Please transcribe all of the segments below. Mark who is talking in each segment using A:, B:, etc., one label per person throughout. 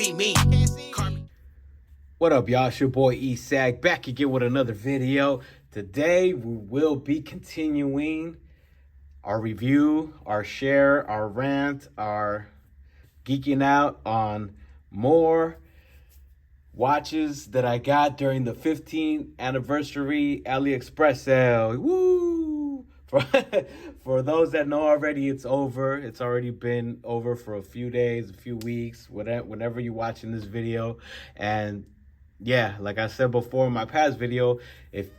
A: see me.
B: What up, y'all? It's your boy E-Sag back again with another video. Today we will be continuing our review, our share, our rant, our geeking out on more watches that I got during the 15th anniversary AliExpress sale. Woo! For those that know already, it's over. It's already been over for a few days, a few weeks, whenever you're watching this video. And yeah, like I said before in my past video, if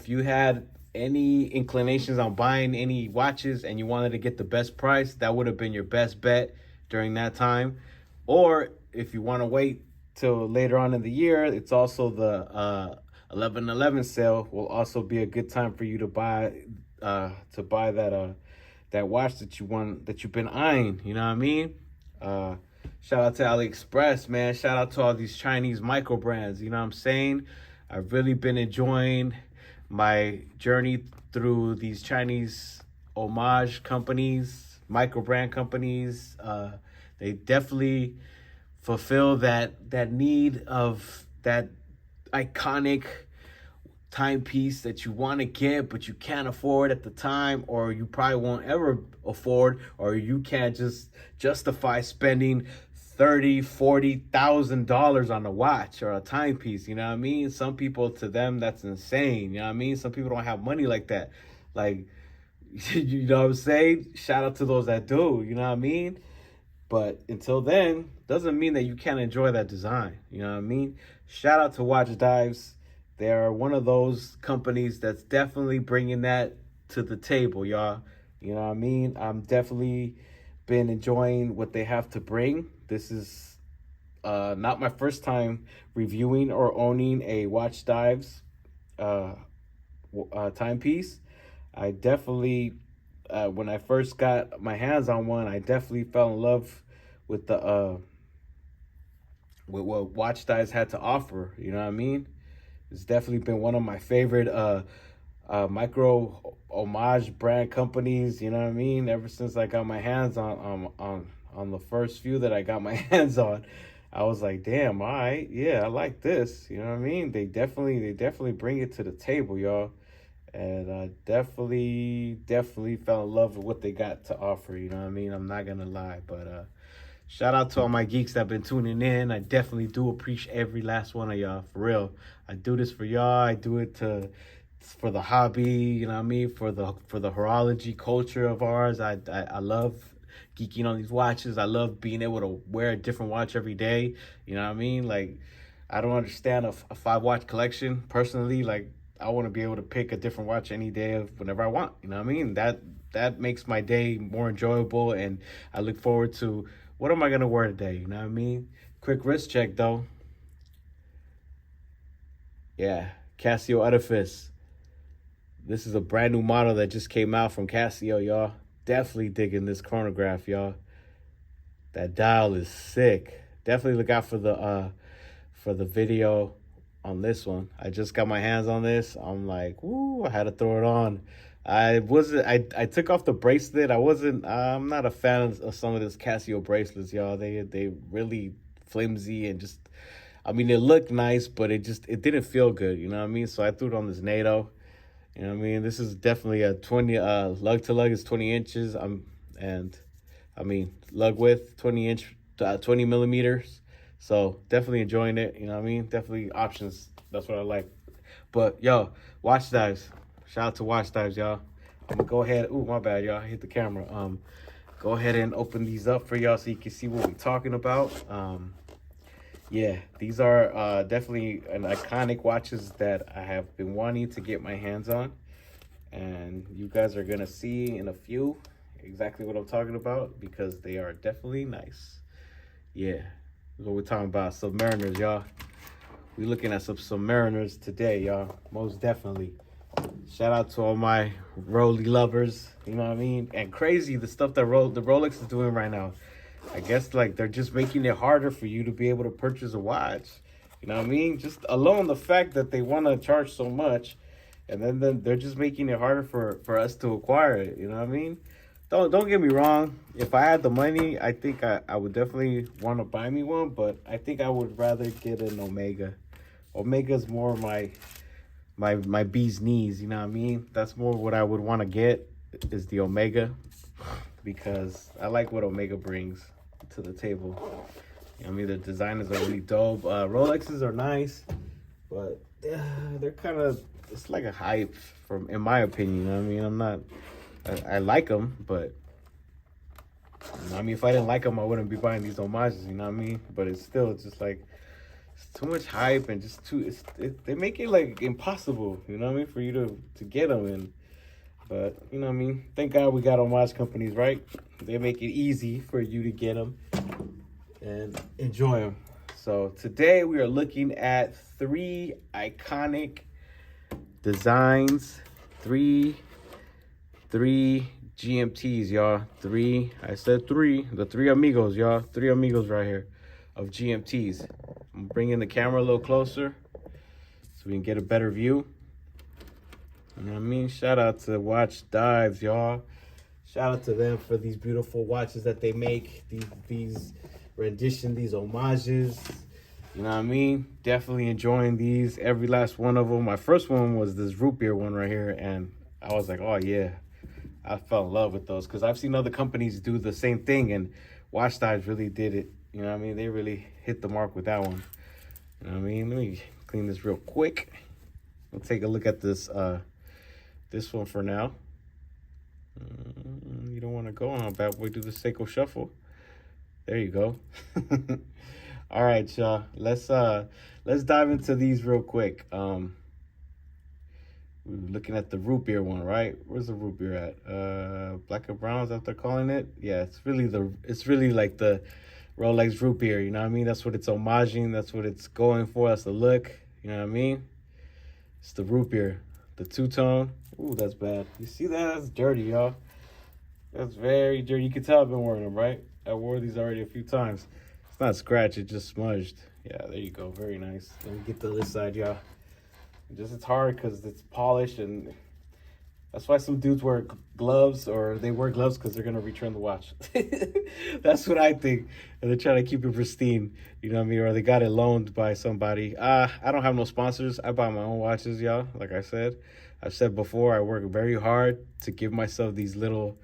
B: you had any inclinations on buying any watches and you wanted to get the best price, that would have been your best bet during that time. Or if you want to wait till later on in the year, it's also the 11/11 sale will also be a good time for you to buy that watch that you've been eyeing. You know what I mean? Shout out to AliExpress, man. Shout out to all these Chinese micro brands. You know what I'm saying? I've really been enjoying my journey through these Chinese homage companies, micro brand companies. They definitely fulfill that need of that iconic timepiece that you want to get but you can't afford at the time, or you probably won't ever afford, or you can't just justify spending $30,000-$40,000 on a watch or a timepiece. You know what I mean? Some people, to them, that's insane. You know what I mean? Some people don't have money like that. Like, you know what I'm saying? Shout out to those that do. You know what I mean? But until then, doesn't mean that you can't enjoy that design. You know what I mean? Shout out to Watchdives. They are one of those companies that's definitely bringing that to the table, y'all. You know what I mean? I'm definitely been enjoying what they have to bring. This is not my first time reviewing or owning a Watchdives timepiece. I definitely, when I first got my hands on one, I definitely fell in love with the with what Watchdives had to offer. You know what I mean? It's definitely been one of my favorite micro homage brand companies. You know what I mean? Ever since I got my hands on the first few that I got my hands on, I was like, damn, all right, yeah, I like this. You know what I mean? They definitely bring it to the table, y'all. And I definitely fell in love with what they got to offer. You know what I mean? I'm not gonna lie, but shout out to all my geeks that have been tuning in. I definitely do appreciate every last one of y'all, for real. I do this for y'all. I do it for the hobby, you know what I mean? For the horology culture of ours. I love geeking on these watches. I love being able to wear a different watch every day. You know what I mean? Like, I don't understand a 5-watch collection personally. Like, I want to be able to pick a different watch any day of whenever I want. You know what I mean? That makes my day more enjoyable, and I look forward to what am I gonna wear today. You know what I mean? Quick wrist check though. Yeah, Casio Edifice. This is a brand new model that just came out from Casio, y'all. Definitely digging this chronograph, y'all. That dial is sick. Definitely look out for the video on this one. I just got my hands on this. I'm like, woo, I had to throw it on. I took off the bracelet. I'm not a fan of some of this Casio bracelets, y'all. They really flimsy and just, I mean, it looked nice, but it didn't feel good, you know what I mean? So I threw it on this NATO. You know what I mean? This is definitely a 20 lug to lug is 20 inches. And I mean, lug width 20 millimeters. So definitely enjoying it. You know what I mean? Definitely options. That's what I like. But yo, Watchdives. Shout out to Watchdives, y'all. I'm gonna go ahead. Ooh, my bad, y'all. I hit the camera. Go ahead and open these up for y'all so you can see what we're talking about. Yeah, these are definitely an iconic watches that I have been wanting to get my hands on, and you guys are gonna see in a few exactly what I'm talking about because they are definitely nice. Yeah, that's what we're talking about. Submariners, y'all. We're looking at some Submariners today, y'all. Most definitely. Shout out to all my Roly lovers, you know what I mean? And crazy, the stuff that the Rolex is doing right now. I guess like they're just making it harder for you to be able to purchase a watch. You know what I mean? Just alone the fact that they want to charge so much, and then they're just making it harder for us to acquire it. You know what I mean? don't get me wrong. If I had the money, I think I would definitely want to buy me one. But I think I would rather get an Omega. Omega's more my bee's knees. You know what I mean? That's more what I would want to get is the Omega, because I like what Omega brings to the table. You know what I mean? The designers are really dope. Rolexes are nice, but they're kind of, it's like a hype in my opinion. You know what I mean? I'm not, I like them, but you know, I mean, if I didn't like them, I wouldn't be buying these homages. You know what I mean? But it's just like, it's too much hype and just they make it like impossible. You know what I mean? For you to get them. And but you know what I mean? Thank God we got homage companies, right? They make it easy for you to get them and enjoy them. So today we are looking at 3 iconic designs, three GMTs, y'all. I said three, the 3 amigos, y'all. 3 amigos right here of GMTs. I'm bringing the camera a little closer so we can get a better view. You know what I mean? Shout out to Watchdives, y'all. Shout out to them for these beautiful watches that they make. These rendition, these homages. You know what I mean? Definitely enjoying these, every last one of them. My first one was this root beer one right here, and I was like, oh yeah. I fell in love with those because I've seen other companies do the same thing, and Watchdives really did it. You know what I mean? They really hit the mark with that one. You know what I mean? Let me clean this real quick. We'll take a look at this this one for now. You don't want to go on, bad boy. Do the Seiko shuffle. There you go. All right, y'all. Let's dive into these real quick. We're looking at the root beer one, right? Where's the root beer at? Black and brown, is that what they're calling it? Yeah, it's really like the Rolex root beer, you know what I mean? That's what it's homaging, that's what it's going for, that's the look, you know what I mean? It's the root beer, the two-tone. Ooh, that's bad. You see that? That's dirty, y'all. That's very dirty. You can tell I've been wearing them, right? I wore these already a few times. It's not scratched, it just smudged. Yeah, there you go, very nice. Let me get to this side, y'all. It's hard because it's polished, and that's why some dudes wear gloves, or they wear gloves because they're going to return the watch. That's what I think. And they're trying to keep it pristine, you know what I mean? Or they got it loaned by somebody. I don't have no sponsors. I buy my own watches, y'all. Like I said, I've said before, I work very hard to give myself these little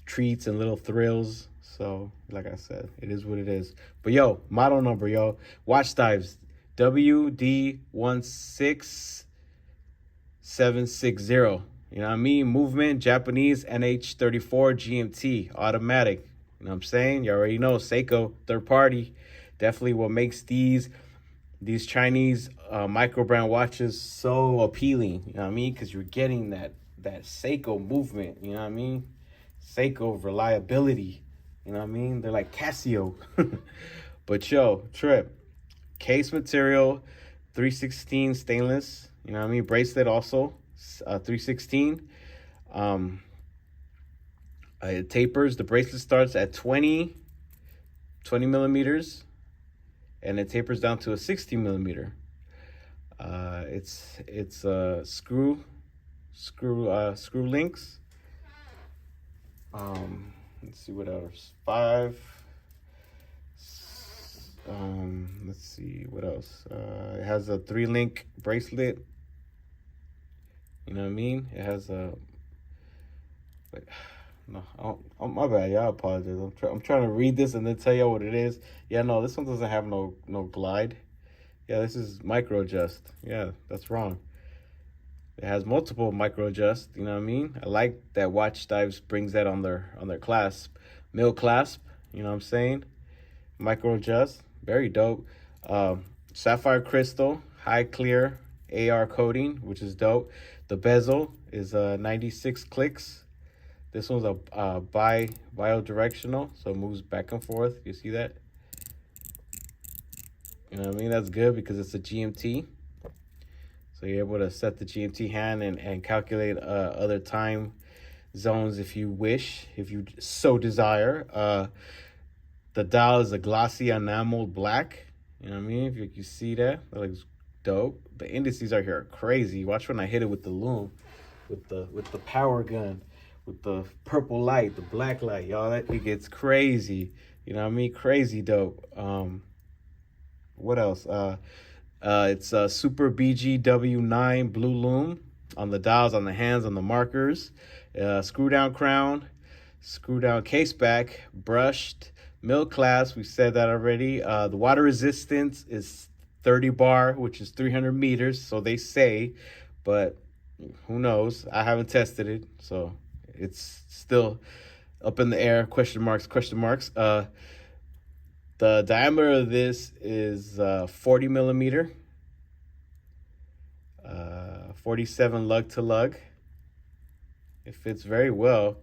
B: treats and little thrills. So, like I said, it is what it is. But, yo, model number, yo. Watchdives. WD16760. You know what I mean? Movement, Japanese, NH34 GMT, automatic. You know what I'm saying? You already know, Seiko, third party. Definitely what makes these Chinese micro brand watches so appealing. You know what I mean? Because you're getting that Seiko movement. You know what I mean? Seiko reliability. You know what I mean? They're like Casio. But yo, trip. Case material, 316 stainless. You know what I mean? Bracelet also, 316. It tapers. The bracelet starts at 20 millimeters, and it tapers down to a 60 millimeter. It's screw links. Let's see what else. 5. Let's see what else. It has a 3-link bracelet. You know what I mean? It has a. Wait, no, my bad. Y'all, apologize. I'm trying to read this and then tell y'all what it is. Yeah, no, this one doesn't have no glide. Yeah, this is micro adjust. Yeah, that's wrong. It has multiple micro adjust. You know what I mean? I like that Watchdives brings that on their clasp, mill clasp. You know what I'm saying? Micro adjust. Very dope. Sapphire crystal, high clear AR coating, which is dope. The bezel is 96 clicks. This one's a bi-directional, so it moves back and forth. You see that? You know what I mean? That's good because it's a GMT. So you're able to set the GMT hand and calculate other time zones if you wish, if you so desire. The dial is a glossy enameled black. You know what I mean? If you see that looks dope. The indices are here are crazy. Watch when I hit it with the Lume, with the power gun. with the purple light, the black light, y'all. That it gets crazy. You know what I mean? Crazy dope. What else? It's Super BGW9 Blue Lume on the dials, on the hands, on the markers. Screw down crown, screw down case back, brushed, milk class. We said that already. The water resistance is 30 bar, which is 300 meters. So they say, but who knows? I haven't tested it, so it's still up in the air. Question marks, question marks. The diameter of this is 40 millimeter, 47 lug to lug. It fits very well.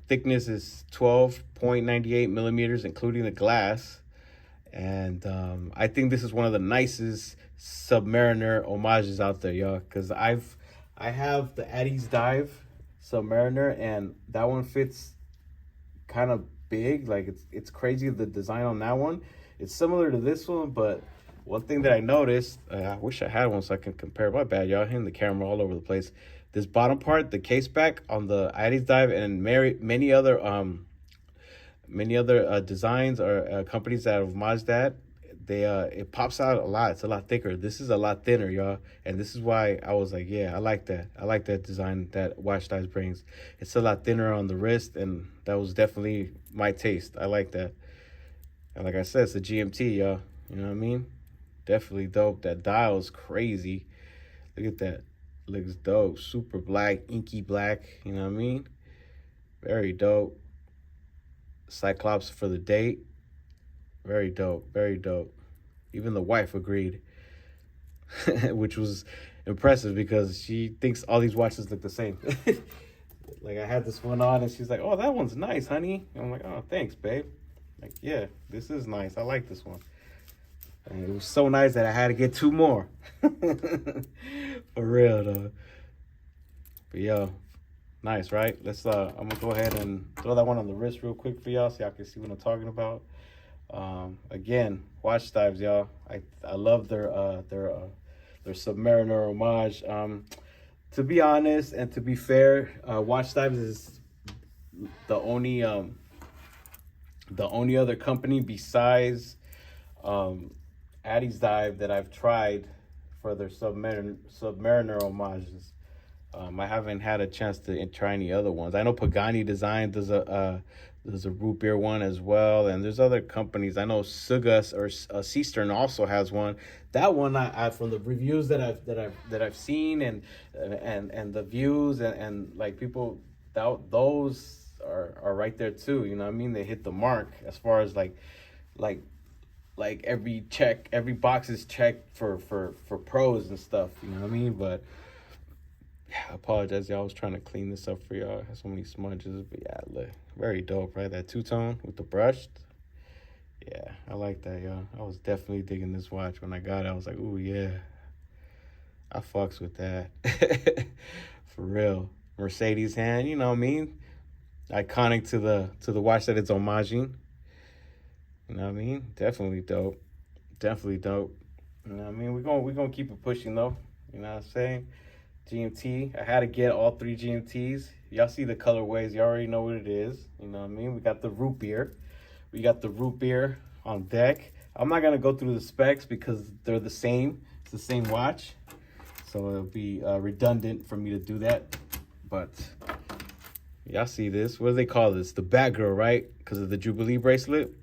B: Thickness is 12.98 millimeters, including the glass. And I think this is one of the nicest Submariner homages out there, y'all. Because I have the Watchdives Submariner, and that one fits kind of big. Like it's crazy, the design on that one. It's similar to this one, but one thing that I noticed, I wish I had one so I can compare. My bad, y'all, hitting the camera all over the place. This bottom part, the case back on the Watchdives and many other designs or companies that have homaged that, they it pops out a lot. It's a lot thicker. This is a lot thinner, y'all, and this is why I was like, yeah, I like that. I like that design that Watchdives brings. It's a lot thinner on the wrist, and that was definitely my taste. I like that. And like I said, it's a GMT, y'all. You know what I mean? Definitely dope. That dial is crazy. Look at that. Looks dope. Super black, inky black. You know what I mean? Very dope. Cyclops for the date. Very dope. Very dope. Even the wife agreed, which was impressive because she thinks all these watches look the same. Like I had this one on and she's like, oh, that one's nice, honey. And I'm like, oh, thanks, babe. Like, yeah, this is nice. I like this one. And it was so nice that I had to get two more. For real, though. But yo, nice, right? Let's I'm gonna go ahead and throw that one on the wrist real quick for y'all so y'all can see what I'm talking about. Again, Watchdives, y'all. I love their Submariner homage. To be honest and to be fair, Watchdives is the only other company besides Watchdives that I've tried for their Submariner homages. I haven't had a chance to try any other ones. I know Pagani Design does a root beer one as well, and there's other companies. I know Sugas or Seastern also has one. That one, I from the reviews that I've seen and the views and like people, those are right there too. You know what I mean? They hit the mark as far as like every box is checked for pros and stuff. You know what I mean? But yeah, I apologize, y'all. I was trying to clean this up for y'all. I have so many smudges, but yeah, look, very dope, right? That two-tone with the brushed. Yeah, I like that, y'all. I was definitely digging this watch when I got it. I was like, ooh, yeah. I fucks with that. For real. Mercedes hand, you know what I mean? Iconic to the watch that it's homaging. You know what I mean? Definitely dope. Definitely dope. You know what I mean? We're gonna keep it pushing though. You know what I'm saying? GMT. I had to get all three GMTs. Y'all see the colorways. You already know what it is. You know what I mean? We got the root beer. We got the root beer on deck. I'm not gonna go through the specs because they're the same. It's the same watch, so it'll be redundant for me to do that. But y'all see this? What do they call this? The Batgirl, right? Because of the Jubilee bracelet.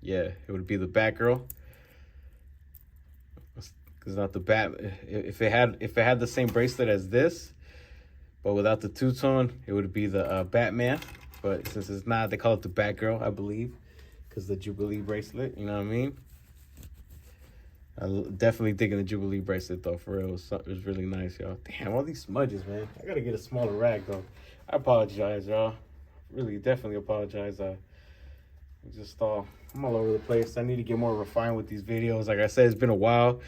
B: Yeah, it would be the Batgirl. Because not the Bat. If it had the same bracelet as this, but without the two-tone, it would be the Batman. But since it's not, they call it the Batgirl, I believe, because the Jubilee bracelet. You know what I mean? I definitely digging the Jubilee bracelet though. For real, it was really nice, y'all. Damn, all these smudges, man. I gotta get a smaller rag though. I apologize, y'all. Really, definitely apologize. I'm all over the place. I need to get more refined with these videos. Like I said, it's been a while.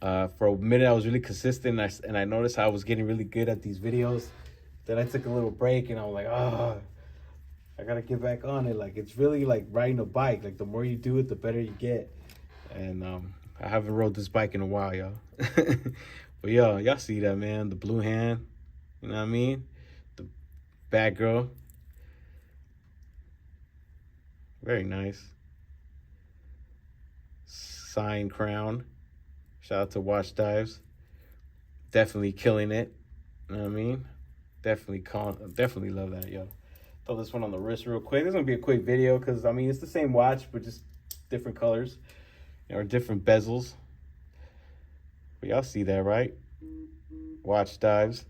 B: For a minute, I was really consistent, and I noticed how I was getting really good at these videos. Then I took a little break, and I was like, I gotta get back on it. Like, it's really like riding a bike. Like, the more you do it, the better you get. And I haven't rode this bike in a while, y'all. But y'all see that, man? The blue hand, you know what I mean? The Batgirl. Very nice. Sign crown. Shout out to Watchdives. Definitely killing it. You know what I mean? Definitely love that, yo. Throw this one on the wrist real quick. This is gonna be a quick video because I mean it's the same watch but just different colors, or different bezels. But y'all see that, right? Watchdives.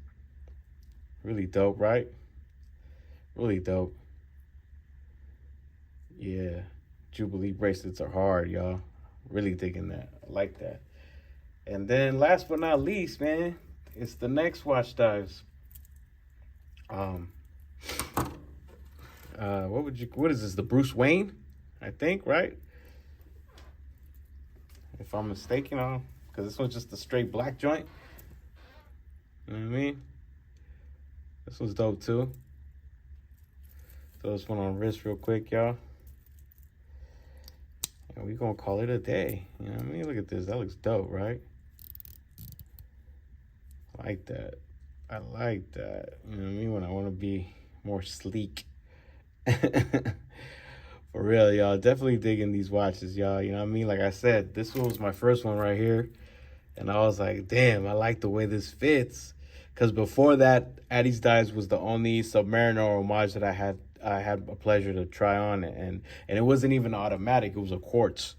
B: Really dope, right? Really dope. Yeah. Jubilee bracelets are hard, y'all. Really digging that. I like that. And then last but not least, man, it's the next Watchdives. What is this? The Bruce Wayne, I think, right? If I'm mistaken, because this one's just a straight black joint. You know what I mean? This one's dope too. Throw this one on wrist real quick, y'all. And we gonna call it a day. You know what I mean? Look at this. That looks dope, right? I like that. I like that. You know what I mean? When I want to be more sleek. For real, y'all. Definitely digging these watches, y'all. You know what I mean? Like I said, this one was my first one right here. And I was like, damn, I like the way this fits. Because before that, Watchdives was the only Submariner Homage that I had a pleasure to try on. And it wasn't even automatic. It was a quartz.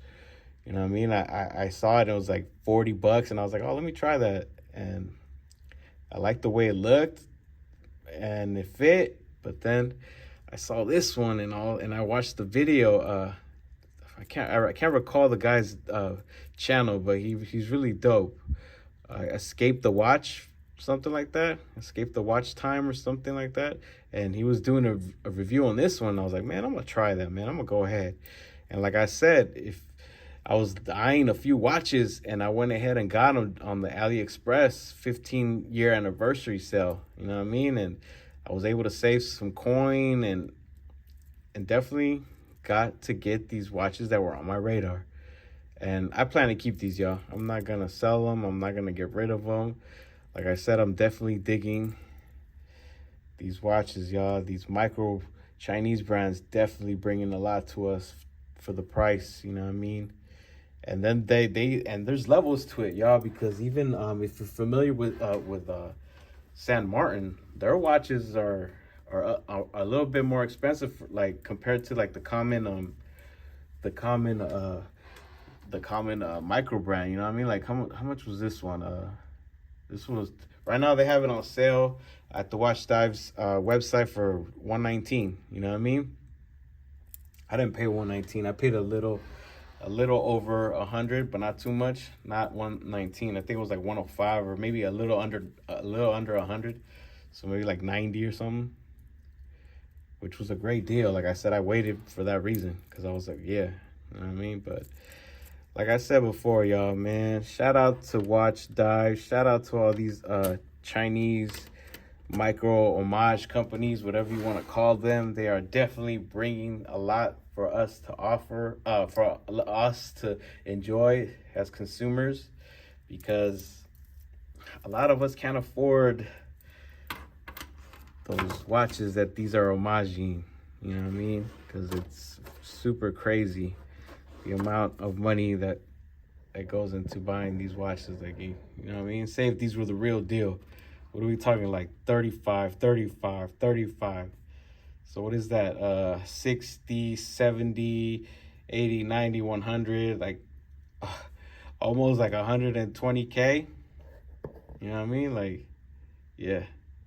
B: You know what I mean? I saw it. And it was like $40. And I was like, oh, let me try that. And I liked the way it looked. And it fit. But then I saw this one and I watched the video. I can't recall the guy's channel, but he's really dope. Escape the Watch, something like that. Escape the Watch Time or something like that. And he was doing a review on this one. I was like, man, I'm gonna try that, man. I'm gonna go ahead. And like I said, if I was eyeing a few watches and I went ahead and got them on the AliExpress 15-year anniversary sale. You know what I mean? And I was able to save some coin and definitely got to get these watches that were on my radar. And I plan to keep these, y'all. I'm not going to sell them. I'm not going to get rid of them. Like I said, I'm definitely digging these watches, y'all. These micro Chinese brands definitely bringing a lot to us for the price, you know what I mean? And then and there's levels to it, y'all, because even if you're familiar with San Martin, their watches are a little bit more expensive, like compared to like the common micro brand. You know what I mean? Like how much was this one? This one was, right now they have it on sale at the Watchdives website for $119. You know what I mean? I didn't pay $119. I paid a little over $100, but not too much. Not $119. I think it was like $105 or maybe a little under $100. So maybe like $90 or something, which was a great deal. Like I said, I waited for that reason because I was like, yeah, you know what I mean? But like I said before, y'all, man, shout out to Watchdives. Shout out to all these Chinese micro homage companies, whatever you want to call them. They are definitely bringing a lot for us to offer, for us to enjoy as consumers, because a lot of us can't afford those watches that these are homaging. You know what I mean? Because it's super crazy the amount of money that goes into buying these watches. Like, you know what I mean? Say if these were the real deal, what are we talking, like 35? So what is that? 60, 70, 80, 90, 100, like almost like 120K. You know what I mean? Like, yeah,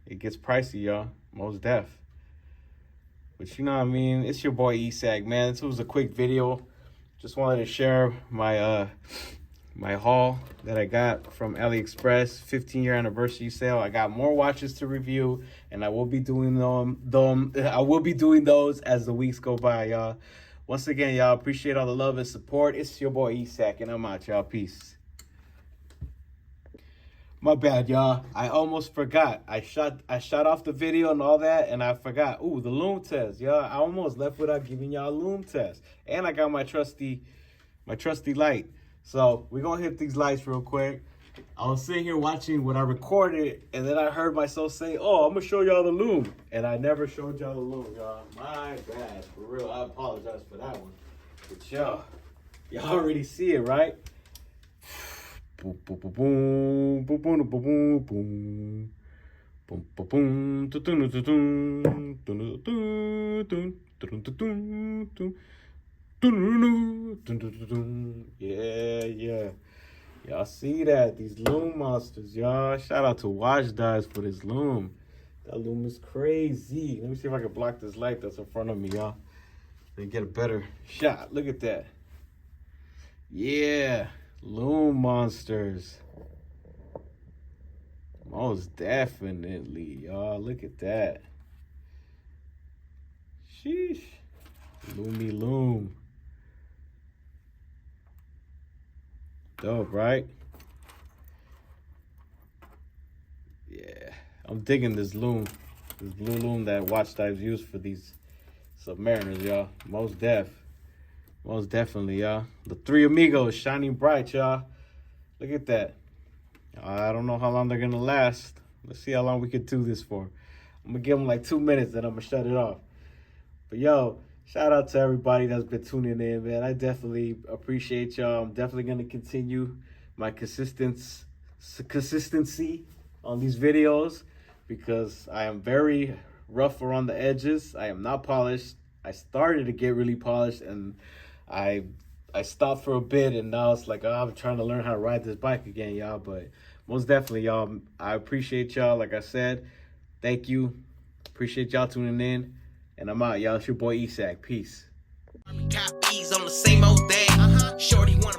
B: it gets pricey, y'all. Most def. But you know what I mean? It's your boy ESAC, man. This was a quick video. Just wanted to share my my haul that I got from AliExpress 15-year anniversary sale. I got more watches to review, and I will be doing those as the weeks go by, y'all. Once again, y'all, appreciate all the love and support. It's your boy ESAC, and I'm out, y'all. Peace. My bad, y'all. I almost forgot. I shot off the video and all that, and I forgot. Ooh, the Lume test, y'all. I almost left without giving y'all a Lume test. And I got my trusty light. So we're gonna hit these lights real quick. I was sitting here watching what I recorded, and then I heard myself say, "Oh, I'm gonna show y'all the Lume," and I never showed y'all the Lume, y'all. My bad, for real. I apologize for that one. But y'all already see it, right? Boom, boom, boom, boom, boom, boom, boom, boom, boom, boom, boom, yeah. Y'all see that? These Lume monsters, y'all. Shout out to Watchdives for this Lume. That Lume is crazy. Let me see if I can block this light that's in front of me, y'all. Then get a better shot. Look at that. Yeah. Lume monsters. Most definitely, y'all. Look at that. Sheesh. Lume. Dope, right? Yeah, I'm digging this Lume, this blue Lume that Watchdives use for these Submariners, y'all. Most definitely, y'all. The 3 Amigos shining bright, y'all. Look at that. I don't know how long they're gonna last. Let's see how long we can do this for. I'm gonna give them like 2 minutes, then I'm gonna shut it off. But yo, shout out to everybody that's been tuning in, man. I definitely appreciate y'all. I'm definitely gonna continue my consistency on these videos because I am very rough around the edges. I am not polished. I started to get really polished, and I stopped for a bit, and now it's like, oh, I'm trying to learn how to ride this bike again, y'all. But most definitely, y'all, I appreciate y'all. Like I said, thank you. Appreciate y'all tuning in. And I'm out, y'all. It's your boy Isak. Peace. Got bees on the same old thing. Shorty wanna